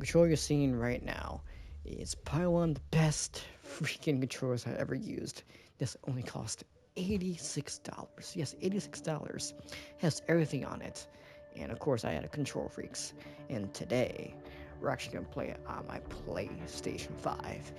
controller you're seeing right now is probably one of the best freaking controllers I've ever used. This only cost $86. Yes, $86. Has everything on it. And of course I had a Control Freaks. And today we're actually gonna play it on my PlayStation 5.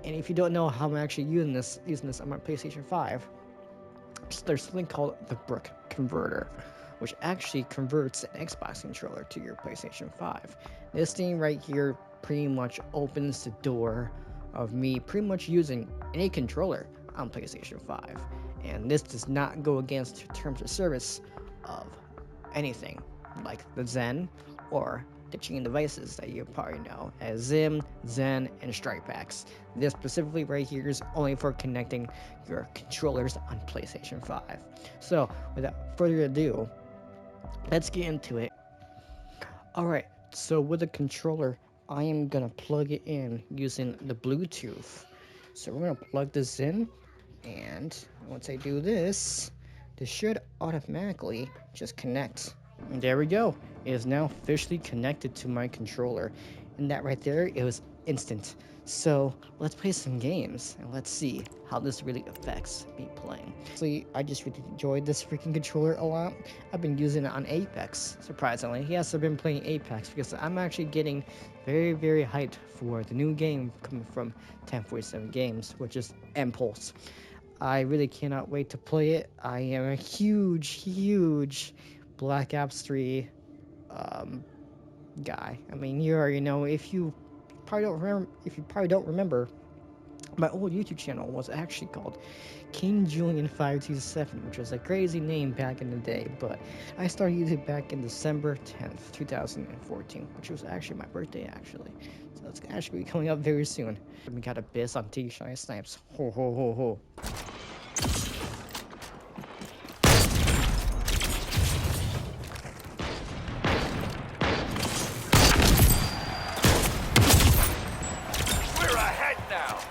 And if you don't know how I'm actually using this on my PlayStation 5, there's something called the Brook Converter, which actually converts an Xbox controller to your PlayStation 5. This thing right here pretty much opens the door of me pretty much using any controller on PlayStation 5. And this does not go against terms of service of anything like the Zen or the chain devices that you probably know as Zim, Zen, and Strike Packs. This specifically right here is only for connecting your controllers on PlayStation 5. So without further ado, let's get into it. Alright, so with the controller, I am gonna plug it in using the Bluetooth. So we're gonna plug this in, and once I do this, this should automatically just connect. And there we go. It is now officially connected to my controller. And that right there, it was instant. So let's play some games and let's see how this really affects me playing. So I just really enjoyed this freaking controller a lot. I've been using it on Apex, surprisingly. Yes, I've been playing Apex because I'm actually getting very, very hyped for the new game coming from 1047 Games, which is Impulse. I really cannot wait to play it. I am a huge Black Ops 3 guy. I mean, you already know. If you probably don't remember, my old YouTube channel was actually called King Julian 527, which was a crazy name back in the day. But I started YouTube back in December 10th, 2014, which was actually my birthday, actually. So it's actually coming up very soon. We got Abyss on T-Shine Snipes. Ho ho ho ho.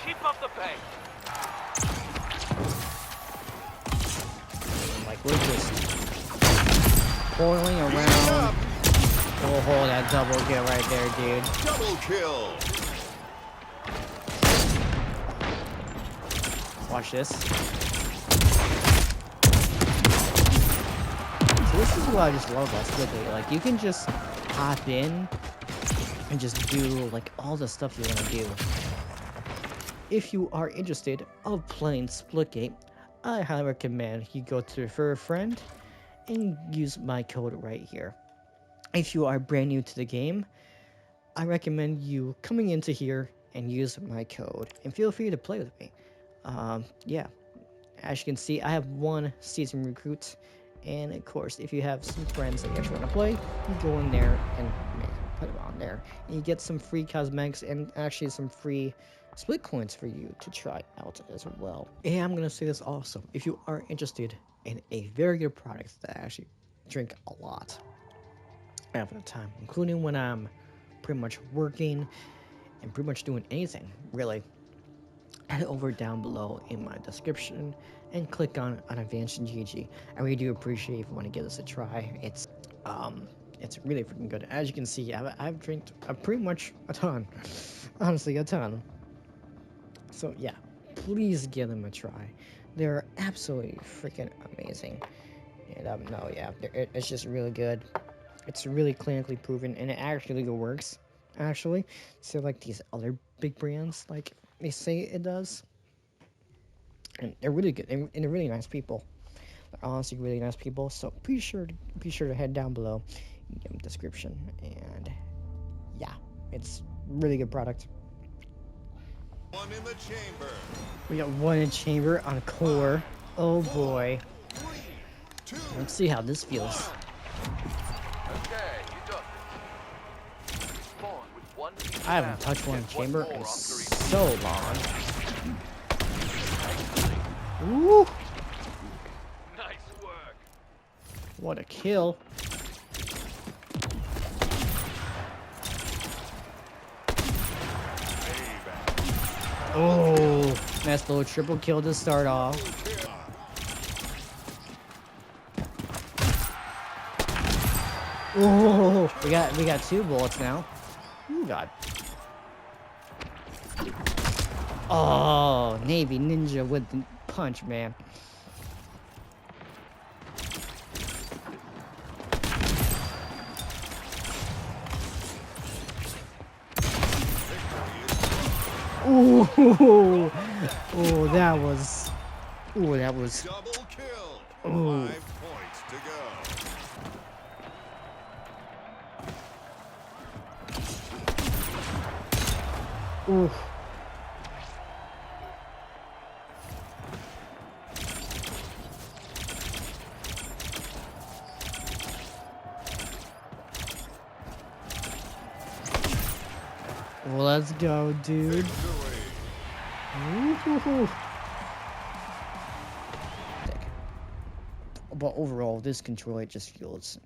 Keep up the pace. Like we're just boiling around. Oh, that double kill right there, dude. Double kill. Watch this. So this is what I just love about Splitgate. Like you can just hop in and just do like all the stuff you want to do. If you are interested of playing Splitgate, I highly recommend you go to refer a friend and use my code right here. If you are brand new to the game, I recommend you coming into here and use my code and feel free to play with me. Yeah, as you can see, I have one season recruit, and of course, if you have some friends that you actually want to play, you go in there and put it on there, and you get some free cosmetics and actually some free split coins for you to try out as well. And I'm gonna say this also, if you are interested in a very good product that I actually drink a lot half the time, including when I'm pretty much working and pretty much doing anything really, head over down below in my description and click on Advanced GG. I really do appreciate if you want to give this a try. It's really freaking good. As you can see, I've drank pretty much a ton. Honestly, a ton. So yeah, please give them a try. They're absolutely freaking amazing. And no, yeah, it's just really good. It's really clinically proven, and it actually works. Actually, so like these other big brands, like they say it does, and they're really good, and they're really nice people. They're honestly really nice people. So be sure to head down below in the description, and yeah, it's really good product. One in the chamber. We got one in chamber on core. Oh boy. 3, 2, Let's see how this feels. Okay, you got this. Spawn with one I haven't touched one in chamber in so long. Ooh, Nice work. what a kill. Oh, nice little triple kill to start off. Oh, we got 2 bullets now. Ooh. God. Oh, Navy Ninja with the punch, man. Ooh, oh, that was. Ooh, that was. Double kill. Ooh. 5 points to go. Ooh. Let's go, dude. Victory. Ooh. But overall, this controller just feels.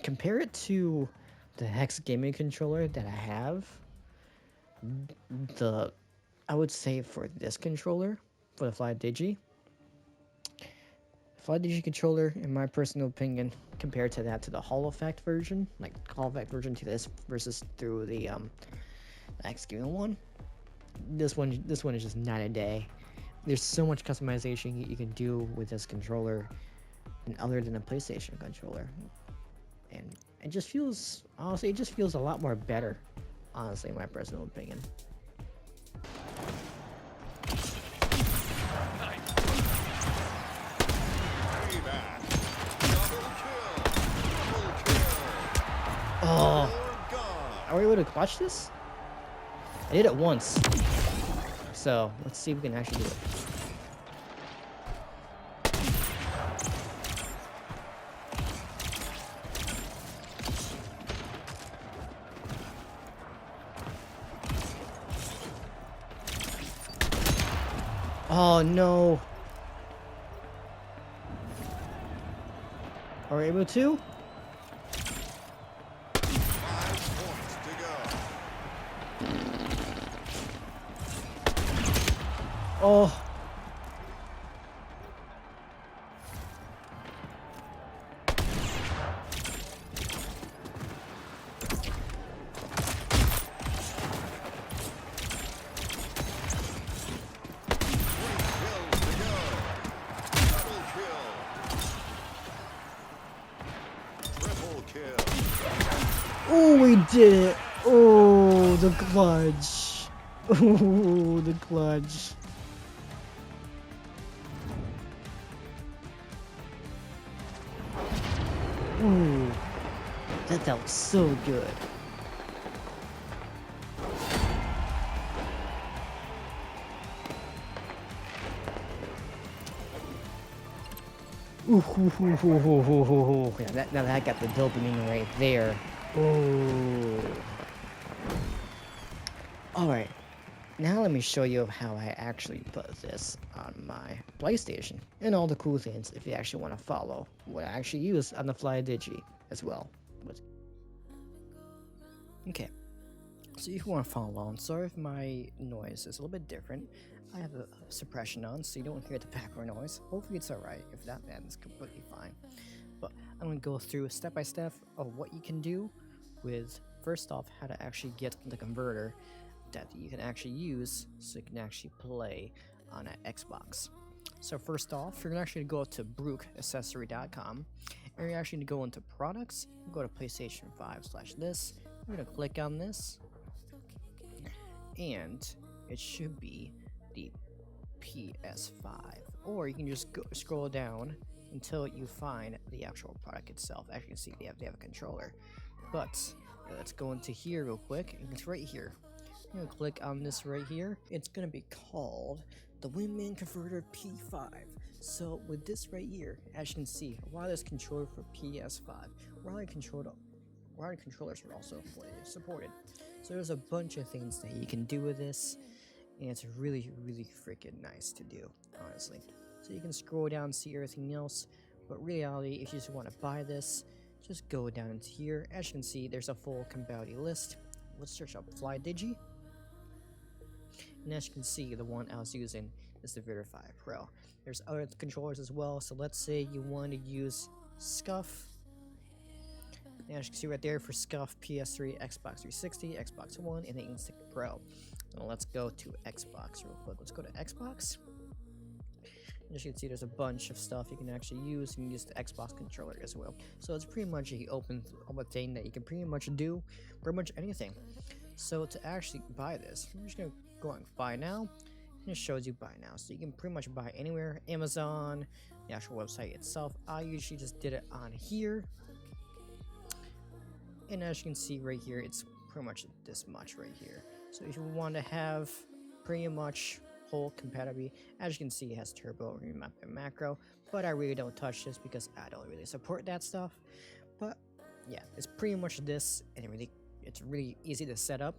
Compare it to the Hex gaming controller that I have. I would say for this controller, for the flydigi controller, in my personal opinion, compared to that to the Hall Effect version, like Hall Effect version to this versus through the Hex gaming one, this one is just night and day. There's so much customization you can do with this controller, and other than a PlayStation controller, and it just feels honestly, it just feels a lot more better. Honestly, in my personal opinion. Payback. Double kill. Triple kill. Oh, You're gone. are we able to clutch this? I did it once, so let's see if we can actually do it. Oh no! Are we able to? 5 points to go. Oh! Kills to go. Double kill. Triple kill. Oh, we did it! Oh, the clutch! Oh, the clutch! Ooh, that felt so good. Ooh, yeah, that got the dopamine right there. Oh. Alright, now let me show you how I actually put this on my PlayStation. And all the cool things if you actually want to follow what I actually use on the flydigi as well. Okay, so if you want to follow along, sorry if my noise is a little bit different. I have a suppression on so you don't hear the background noise. Hopefully it's alright. If not, then it's completely fine. But I'm going to go through step by step of what you can do with, first off, how to actually get the converter that you can actually use so you can actually play on an Xbox. So first off, you're actually going to go to brookaccessory.com and you're actually going to go into products, go to PlayStation 5/this. You're going to click on this and it should be the PS5, or you can just scroll down until you find the actual product itself. As you can see, they have a controller, but let's go into here real quick, and it's right here. I'm gonna click on this right here. It's gonna be called the Wingman Converter P5. So with this right here, as you can see, wireless controller for PS5, wireless controllers are also supported. So there's a bunch of things that you can do with this, and it's really freaking nice to do, honestly. So you can scroll down and see everything else, but reality, if you just want to buy this, just go down into here. As you can see, there's a full compatibility list. Let's search up flydigi, and as you can see, the one I was using is the Verify Pro. There's other controllers as well, so let's say you want to use Scuff. And as you can see right there for Scuff, PS3, Xbox 360, Xbox One, and the Instinct Pro. Now let's go to Xbox real quick. Let's go to Xbox. As you can see, there's a bunch of stuff you can actually use. You can use the Xbox controller as well. So it's pretty much a open thing that you can pretty much do pretty much anything. So to actually buy this, I'm just gonna go on buy now, and it shows you buy now. So you can pretty much buy anywhere, Amazon, the actual website itself. I usually just did it on here, and as you can see right here, it's pretty much this much right here. So if you want to have pretty much whole compatibility, as you can see, it has turbo, remap, and macro, but I really don't touch this because I don't really support that stuff. But yeah, it's pretty much this, and it's really easy to set up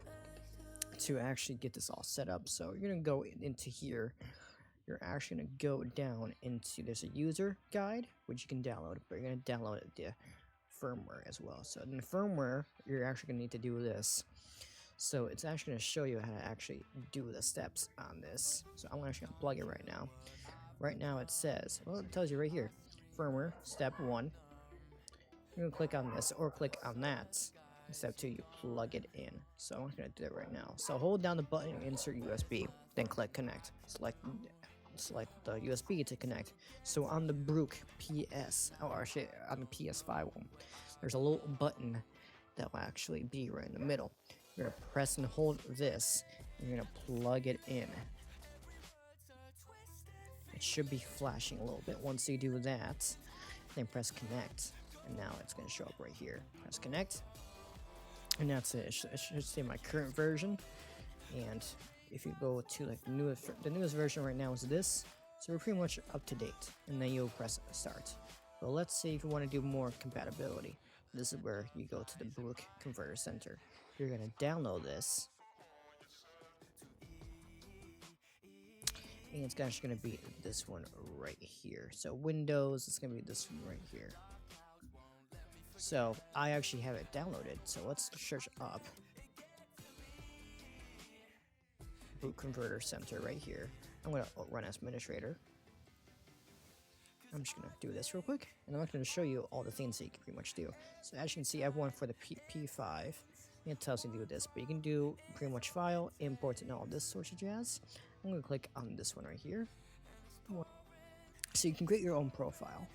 to actually get this all set up. So you're gonna go into here, you're actually gonna go down into, there's a user guide which you can download, but you're gonna download the firmware as well. So in the firmware, you're actually gonna need to do this. So it's actually going to show you how to actually do the steps on this. So I'm actually going to plug it right now. Right now it says, well, it tells you right here, firmware, step 1. You're going to click on this or click on that. Step 2, you plug it in. So I'm going to do that right now. So hold down the button and insert USB, then click connect. Select the USB to connect. So on the Brook PS, or actually on the PS5 one, there's a little button that will actually be right in the middle. You're gonna press and hold this. You're gonna plug it in. It should be flashing a little bit. Once you do that, then press connect, and now it's gonna show up right here. Press connect, and that's it. It should say my current version. And if you go to like the newest version right now is this, so we're pretty much up to date. And then you'll press start. But let's see if you want to do more compatibility. This is where you go to the Brook Converter Center. You're going to download this, and it's actually going to be this one right here. So Windows, it's going to be this one right here. So I actually have it downloaded, so let's search up Boot Converter Center right here. I'm going to run as administrator. I'm just going to do this real quick, and I'm not going to show you all the things that you can pretty much do. So as you can see, I have one for the P5. It tells you to do this, but you can do pretty much file, imports, and all this sort of jazz. I'm going to click on this one right here. So you can create your own profile.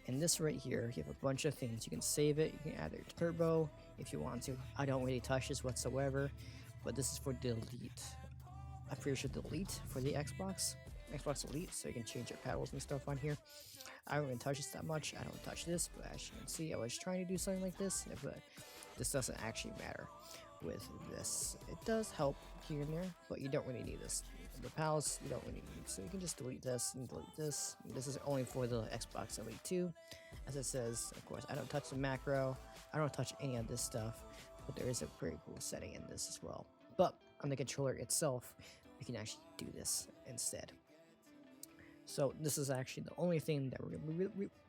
And this right here, you have a bunch of things. You can save it, you can add it to turbo if you want to. I don't really touch this whatsoever, but this is for delete. I'm pretty sure delete for the Xbox Elite, so you can change your paddles and stuff on here. I don't really touch this that much. I don't touch this, but as you can see, I was trying to do something like this, but this doesn't actually matter with this. It does help here and there, but you don't really need this. The pals, you don't really need, so you can just delete this and delete this. This is only for the Xbox Elite 2. As it says, of course, I don't touch the macro. I don't touch any of this stuff, but there is a pretty cool setting in this as well. But on the controller itself, you can actually do this instead. So this is actually the only thing that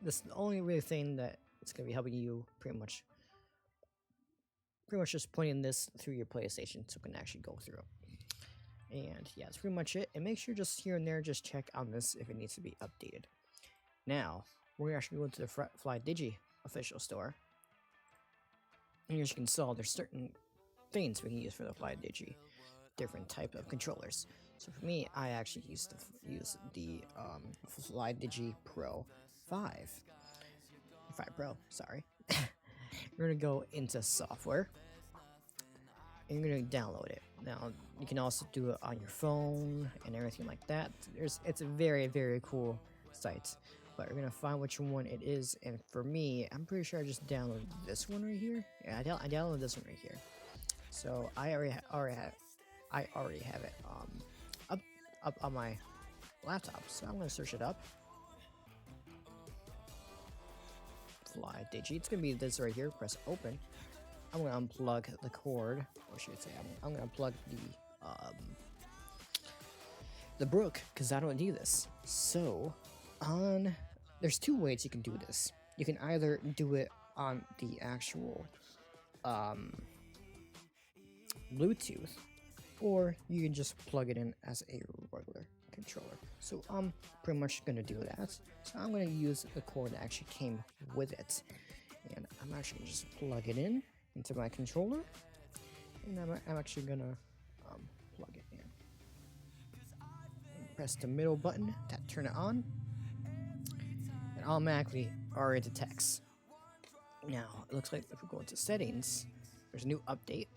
this is the only real thing that it's going to be helping you pretty much just pointing this through your PlayStation so it can actually go through. And yeah, that's pretty much it. And make sure just here and there, just check on this if it needs to be updated. Now, we're actually going to the flydigi official store. And as you can see, there's certain things we can use for the flydigi, different type of controllers. So for me, I actually use the flydigi Pro 5 Pro, sorry. You're gonna go into software, and you're gonna download it. Now you can also do it on your phone and everything like that. It's a very, very cool site, but you're gonna find which one it is. And for me, I'm pretty sure I just downloaded this one right here. Yeah, I downloaded this one right here. So I already have it up on my laptop. So I'm gonna search it up. Flydigi. It's gonna be this right here. Press open. I'm gonna unplug the cord, or should I say, I'm gonna unplug the Brook because I don't need this. So there's two ways you can do this. You can either do it on the actual Bluetooth, or you can just plug it in as a regular controller. So I'm pretty much gonna do that. So I'm gonna use the cord that actually came with it, And I'm actually gonna just plug it in into my controller, and I'm actually gonna plug it in. And press the middle button to turn it on, and automatically already detects. Now it looks like if we go into settings, there's a new update,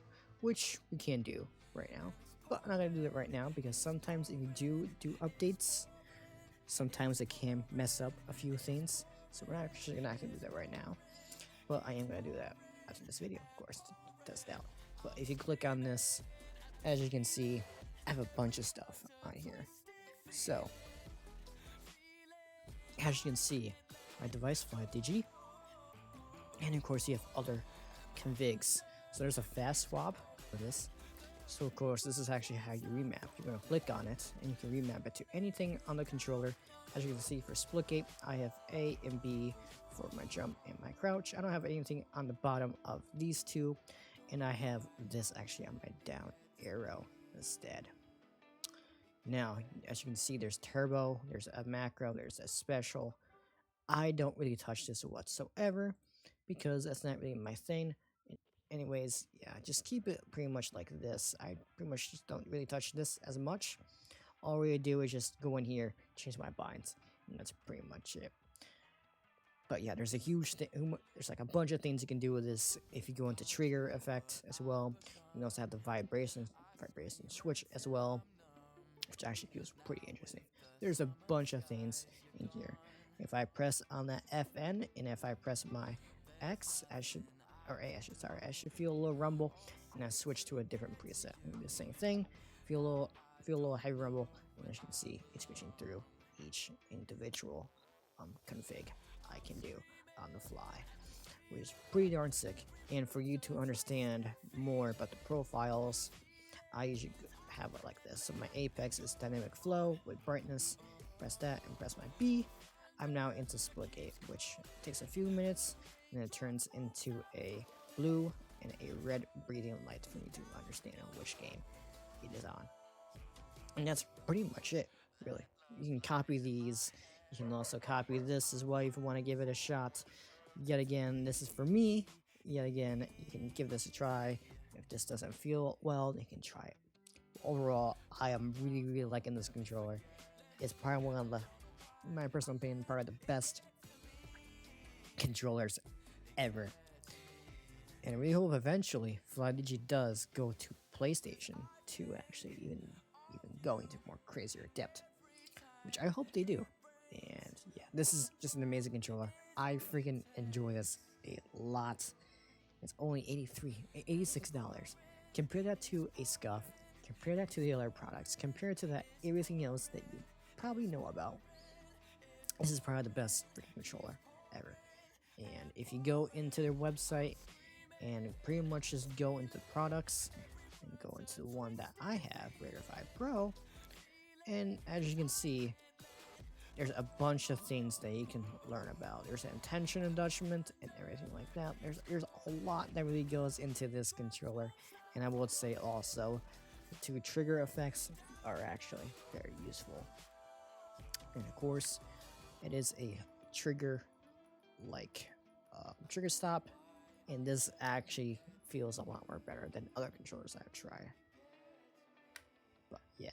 which we can do right now. But I'm not gonna do that right now because sometimes if you do updates, sometimes it can mess up a few things. So we're not actually gonna do that right now. But I am gonna do that after this video, of course, to test out. But if you click on this, as you can see, I have a bunch of stuff on here. So, as you can see, my device flydigi, and of course you have other configs. So there's a fast swap for this. So of course this is actually how you remap. You're going to click on it and you can remap it to anything on the controller. As you can see for Splitgate, I have A and B for my jump and my crouch. I don't have anything on the bottom of these two, and I have this actually on my down arrow instead. Now, as you can see, there's turbo, there's a macro, there's a special. I don't really touch this whatsoever because that's not really my thing. Anyways, yeah, just keep it pretty much like this. I pretty much just don't really touch this as much. All we do is just go in here, change my binds, and that's pretty much it. But yeah, there's a huge thing. There's like a bunch of things you can do with this. If you go into trigger effect as well, you can also have the vibration switch as well, which actually feels pretty interesting. There's a bunch of things in here. If I press on that FN and if I press my X, I should feel a little rumble, and I switch to a different preset. And do the same thing, feel a little heavy rumble, and as you can see, it's switching through each individual config I can do on the fly, which is pretty darn sick. And for you to understand more about the profiles, I usually have it like this. So my apex is dynamic flow with brightness. Press that and press my B. I'm now into Splitgate, which takes a few minutes, and it turns into a blue and a red breathing light for me to understand which game it is on. And that's pretty much it, really. You can copy these. You can also copy this as well if you want to give it a shot. Yet again, this is for me. Yet again, you can give this a try. If this doesn't feel well, you can try it. Overall, I am really liking this controller. It's probably one of the, in my personal opinion, probably the best controllers ever. And I really hope eventually flydigi does go to PlayStation to actually even go into more crazier depth, which I hope they do. And yeah, this is just an amazing controller. I freaking enjoy this a lot. It's only $86. Compare that to a Scuff. Compare that to the other products. Compare to that everything else that you probably know about. This is probably the best freaking controller ever. And if you go into their website and pretty much just go into products and go into the one that I have, Raider 5 Pro, and as you can see, there's a bunch of things that you can learn about. There's an tension adjustment and everything like that. There's a lot that really goes into this controller, and I would say also the two trigger effects are actually very useful. And of course, it is a trigger trigger stop, and this actually feels a lot more better than other controllers I've tried. But yeah,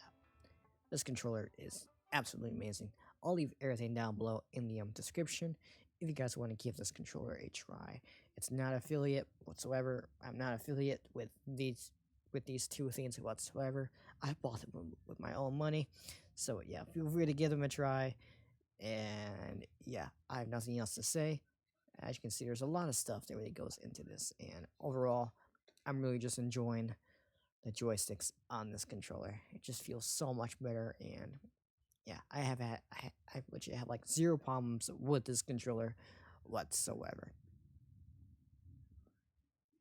this controller is absolutely amazing. I'll leave everything down below in the description if you guys want to give this controller a try. It's not affiliate whatsoever. I'm not affiliate with these two things whatsoever. I bought them with my own money. So yeah, feel free to give them a try. And yeah, I have nothing else to say. As you can see, there's a lot of stuff that really goes into this, and overall, I'm really just enjoying the joysticks on this controller. It just feels so much better, and yeah, I legit have like zero problems with this controller whatsoever.